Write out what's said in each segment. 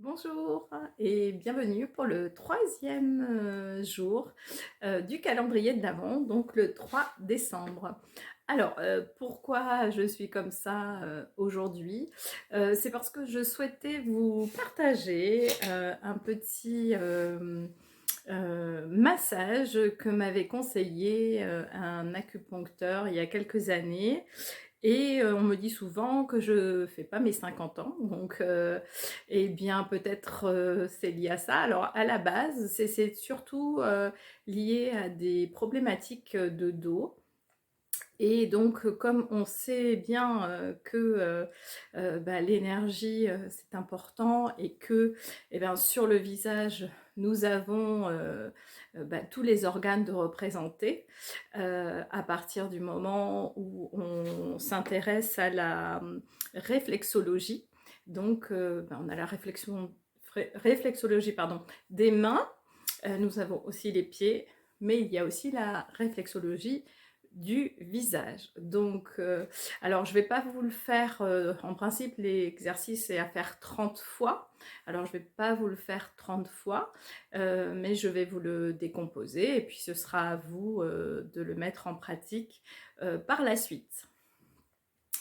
Bonjour et bienvenue pour le troisième jour du calendrier de l'Avent, donc le 3 décembre. Alors, pourquoi je suis comme ça aujourd'hui? C'est parce que je souhaitais vous partager un petit massage que m'avait conseillé un acupuncteur il y a quelques années. Et on me dit souvent que je fais pas mes 50 ans, donc eh bien peut-être c'est lié à ça. Alors à la base, c'est surtout lié à des problématiques de dos. Et donc, comme on sait bien que bah, l'énergie c'est important et que eh ben, sur le visage nous avons bah, tous les organes de représenter à partir du moment où on s'intéresse à la réflexologie. Donc, bah, on a la réflexologie pardon, des mains, nous avons aussi les pieds, mais il y a aussi la réflexologie du visage. Donc, alors je vais pas vous le faire, en principe l'exercice est à faire 30 fois. Alors je vais pas vous le faire 30 fois, mais je vais vous le décomposer et puis ce sera à vous de le mettre en pratique par la suite.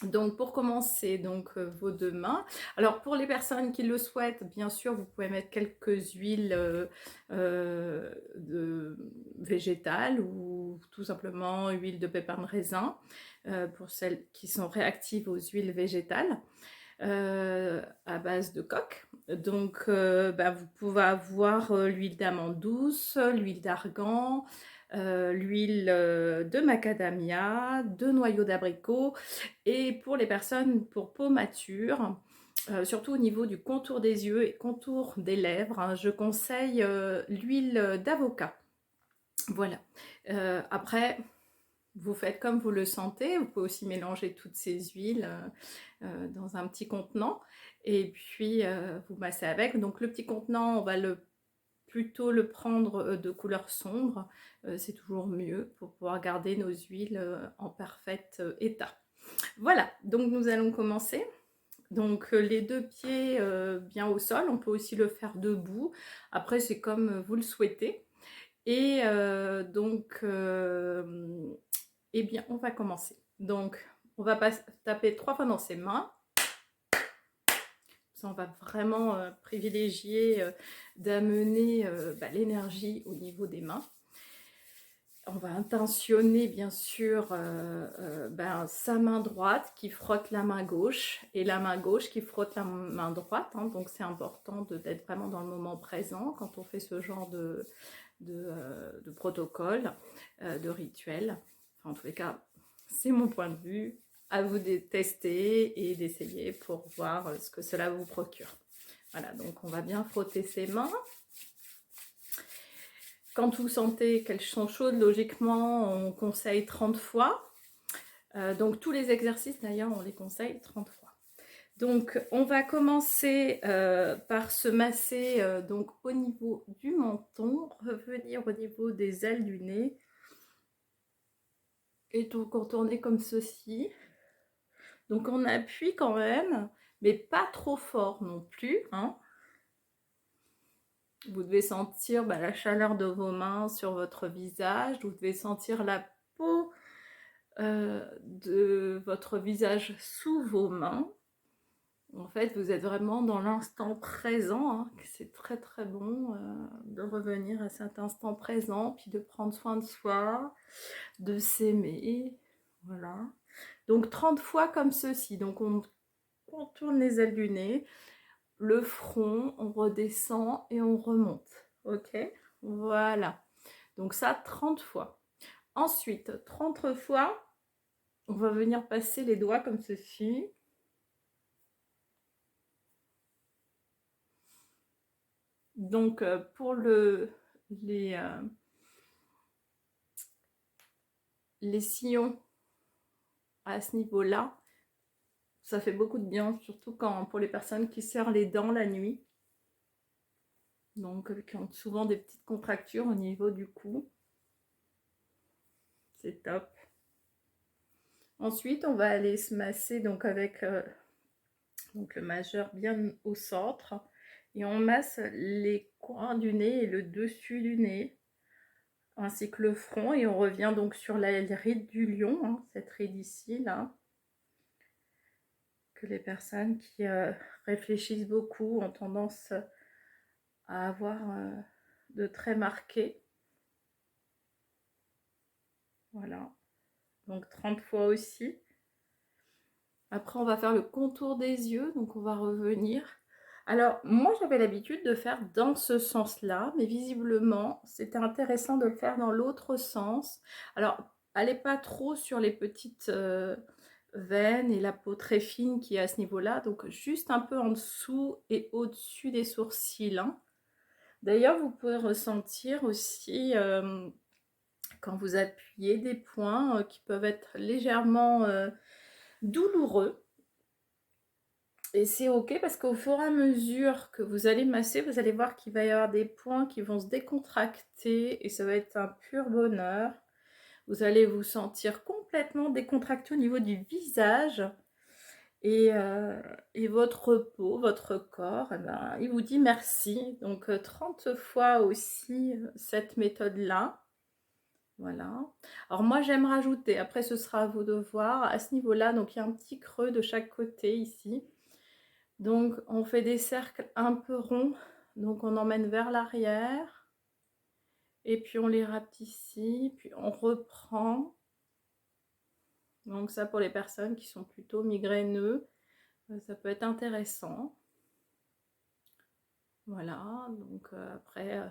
Donc pour commencer, donc vos deux mains. Alors pour les personnes qui le souhaitent, bien sûr, vous pouvez mettre quelques huiles végétales ou tout simplement huile de pépins de raisin pour celles qui sont réactives aux huiles végétales à base de coque. Donc bah, vous pouvez avoir l'huile d'amande douce, l'huile d'argan, l'huile de macadamia, de noyaux d'abricot. Et pour les personnes pour peau mature, surtout au niveau du contour des yeux et contour des lèvres, hein, je conseille l'huile d'avocat. Voilà. Après, vous faites comme vous le sentez. Vous pouvez aussi mélanger toutes ces huiles dans un petit contenant et puis vous massez avec. Donc le petit contenant, on va plutôt le prendre de couleur sombre. C'est toujours mieux pour pouvoir garder nos huiles en parfait état. Voilà, donc nous allons commencer. Donc les deux pieds bien au sol, on peut aussi le faire debout. Après, c'est comme vous le souhaitez. Et donc, eh bien, on va commencer. Donc, on va taper 3 fois dans ses mains. Ça, on va vraiment privilégier d'amener bah, l'énergie au niveau des mains. On va intentionner bien sûr ben, sa main droite qui frotte la main gauche et la main gauche qui frotte la main droite. Hein. Donc c'est important d'être vraiment dans le moment présent quand on fait ce genre de protocole, de rituel. Enfin, en tous les cas, c'est mon point de vue. À vous de tester et d'essayer pour voir ce que cela vous procure. Voilà, donc on va bien frotter ses mains. Quand vous sentez qu'elles sont chaudes, logiquement, on conseille 30 fois. Donc tous les exercices, d'ailleurs, on les conseille 30 fois. Donc on va commencer par se masser donc, au niveau du menton, revenir au niveau des ailes du nez et tout contourner comme ceci. Donc on appuie quand même, mais pas trop fort non plus. Hein. Vous devez sentir bah, la chaleur de vos mains sur votre visage. Vous devez sentir la peau de votre visage sous vos mains. En fait, vous êtes vraiment dans l'instant présent. Hein. C'est très très bon de revenir à cet instant présent, puis de prendre soin de soi, de s'aimer. Voilà. Donc 30 fois comme ceci. Donc on contourne les ailes du nez, le front, on redescend et on remonte. Ok? Voilà. Donc ça, 30 fois. Ensuite, 30 fois, on va venir passer les doigts comme ceci. Donc pour les sillons à ce niveau-là, ça fait beaucoup de bien, surtout pour les personnes qui serrent les dents la nuit. Donc qui ont souvent des petites contractures au niveau du cou. C'est top. Ensuite, on va aller se masser donc avec donc le majeur bien au centre Et on masse les coins du nez et le dessus du nez, ainsi que le front. Et on revient donc sur la ride du lion, hein, cette ride ici, là, que les personnes qui réfléchissent beaucoup ont tendance à avoir de traits marqués. Voilà, donc 30 fois aussi. Après, on va faire le contour des yeux, donc on va revenir. Alors, moi, j'avais l'habitude de faire dans ce sens-là, mais visiblement, c'était intéressant de le faire dans l'autre sens. Alors, allez pas trop sur les petites veines et la peau très fine qui est à ce niveau-là, donc juste un peu en dessous et au-dessus des sourcils, hein. D'ailleurs, vous pouvez ressentir aussi, quand vous appuyez, des points qui peuvent être légèrement douloureux. Et c'est ok parce qu'au fur et à mesure que vous allez masser, vous allez voir qu'il va y avoir des points qui vont se décontracter et ça va être un pur bonheur. Vous allez vous sentir complètement décontracté au niveau du visage et votre peau, votre corps, eh ben, il vous dit merci. Donc 30 fois aussi cette méthode-là. Voilà. Alors moi j'aime rajouter, après ce sera à vous de voir, à ce niveau-là, donc il y a un petit creux de chaque côté ici. Donc on fait des cercles un peu ronds, donc on emmène vers l'arrière, et puis on les rapetissit, puis on reprend. Donc ça pour les personnes qui sont plutôt migraineux, ça peut être intéressant. Voilà, donc après,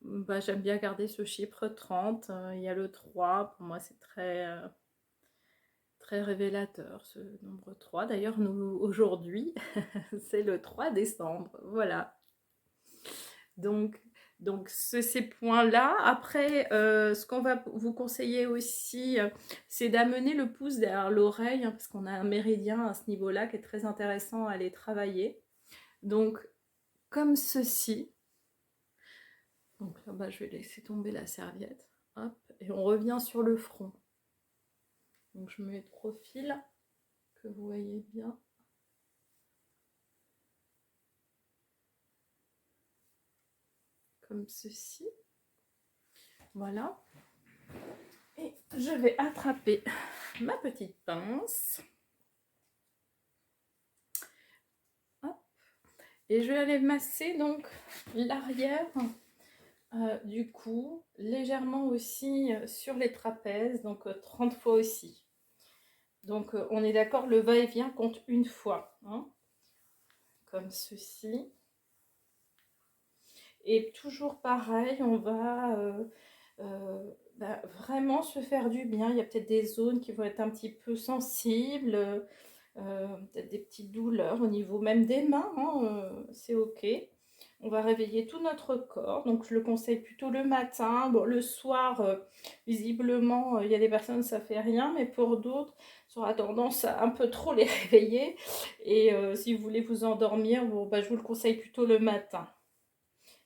bah, j'aime bien garder ce chiffre 30, il y a le 3, pour moi c'est très révélateur ce nombre 3. D'ailleurs, nous, aujourd'hui, c'est le 3 décembre. Voilà. Donc ces points-là. Après, ce qu'on va vous conseiller aussi, c'est d'amener le pouce derrière l'oreille, hein, parce qu'on a un méridien à ce niveau-là qui est très intéressant à aller travailler. Donc, comme ceci. Donc là, bah, je vais laisser tomber la serviette. Hop, et on revient sur le front. Donc, je mets de profil, que vous voyez bien. Comme ceci. Voilà. Et je vais attraper ma petite pince. Hop. Et je vais aller masser donc l'arrière du cou, légèrement aussi sur les trapèzes, donc 30 fois aussi. Donc on est d'accord, le va-et-vient compte une fois, hein, comme ceci. Et toujours pareil, on va bah, vraiment se faire du bien. Il y a peut-être des zones qui vont être un petit peu sensibles, peut-être des petites douleurs au niveau même des mains, hein, c'est ok. On va réveiller tout notre corps, donc je le conseille plutôt le matin. Bon, le soir, visiblement, il y a des personnes ça fait rien, mais pour d'autres, ça aura tendance à un peu trop les réveiller. Et si vous voulez vous endormir, bon, bah, je vous le conseille plutôt le matin.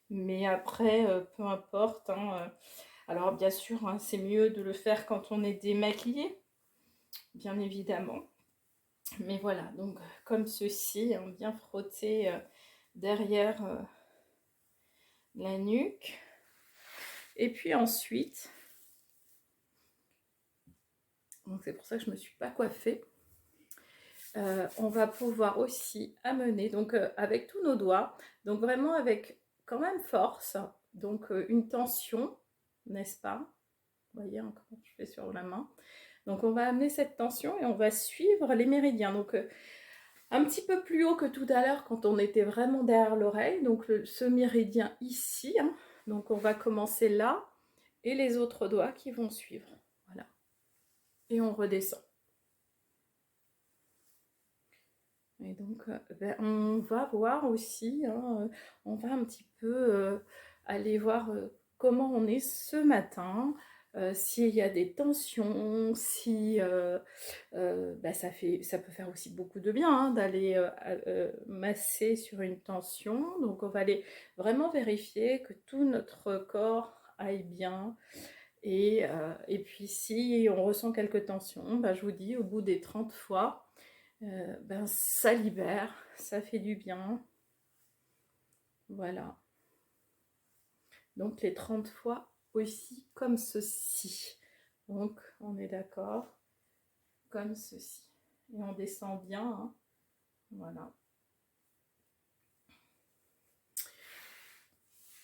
Mais après, peu importe, hein, alors bien sûr, hein, c'est mieux de le faire quand on est démaquillé, bien évidemment. Mais voilà, donc comme ceci, hein, bien frotter derrière la nuque. Et puis ensuite, donc c'est pour ça que je ne me suis pas coiffée, on va pouvoir aussi amener, donc avec tous nos doigts, donc vraiment avec quand même force, donc une tension, n'est-ce pas? Vous voyez hein, comment je fais sur la main. Donc on va amener cette tension et on va suivre les méridiens. Donc un petit peu plus haut que tout à l'heure quand on était vraiment derrière l'oreille. Donc ce méridien ici. Hein. Donc on va commencer là et les autres doigts qui vont suivre. Voilà. Et on redescend. Et donc ben, on va voir aussi, hein, on va un petit peu aller voir comment on est ce matin. S'il y a des tensions, si bah, ça peut faire aussi beaucoup de bien hein, d'aller masser sur une tension. Donc on va aller vraiment vérifier que tout notre corps aille bien. Et puis si on ressent quelques tensions, bah, je vous dis, au bout des 30 fois, ben, ça libère, ça fait du bien. Voilà. Donc les 30 fois aussi comme ceci. Donc on est d'accord, comme ceci. Et on descend bien, hein. Voilà.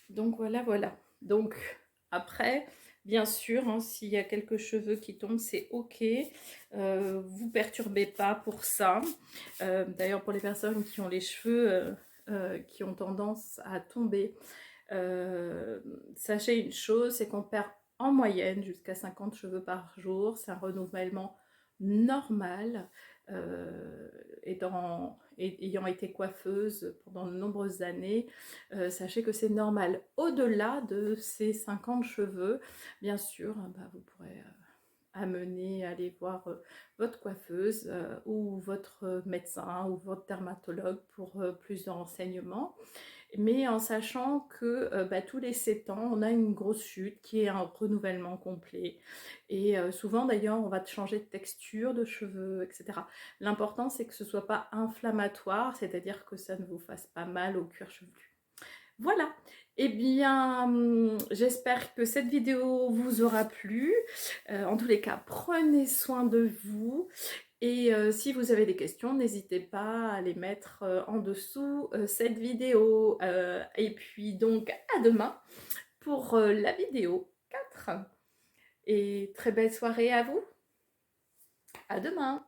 Donc voilà, voilà. Donc après, bien sûr, hein, s'il y a quelques cheveux qui tombent, c'est ok. Vous perturbez pas pour ça. D'ailleurs, pour les personnes qui ont les cheveux qui ont tendance à tomber, sachez une chose, c'est qu'on perd en moyenne jusqu'à 50 cheveux par jour. C'est un renouvellement normal. Ayant été coiffeuse pendant de nombreuses années, sachez que c'est normal. Au-delà de ces 50 cheveux, bien sûr, bah, vous pourrez amener à aller voir votre coiffeuse ou votre médecin ou votre dermatologue pour plus de renseignements, mais en sachant que bah, tous les 7 ans, on a une grosse chute qui est un renouvellement complet. Et souvent d'ailleurs, on va changer de texture de cheveux, etc. L'important, c'est que ce ne soit pas inflammatoire, c'est-à-dire que ça ne vous fasse pas mal au cuir chevelu. Voilà, eh bien, j'espère que cette vidéo vous aura plu. En tous les cas, prenez soin de vous. Et si vous avez des questions, n'hésitez pas à les mettre en dessous cette vidéo. Et puis donc, à demain pour la vidéo 4. Et très belle soirée à vous. À demain.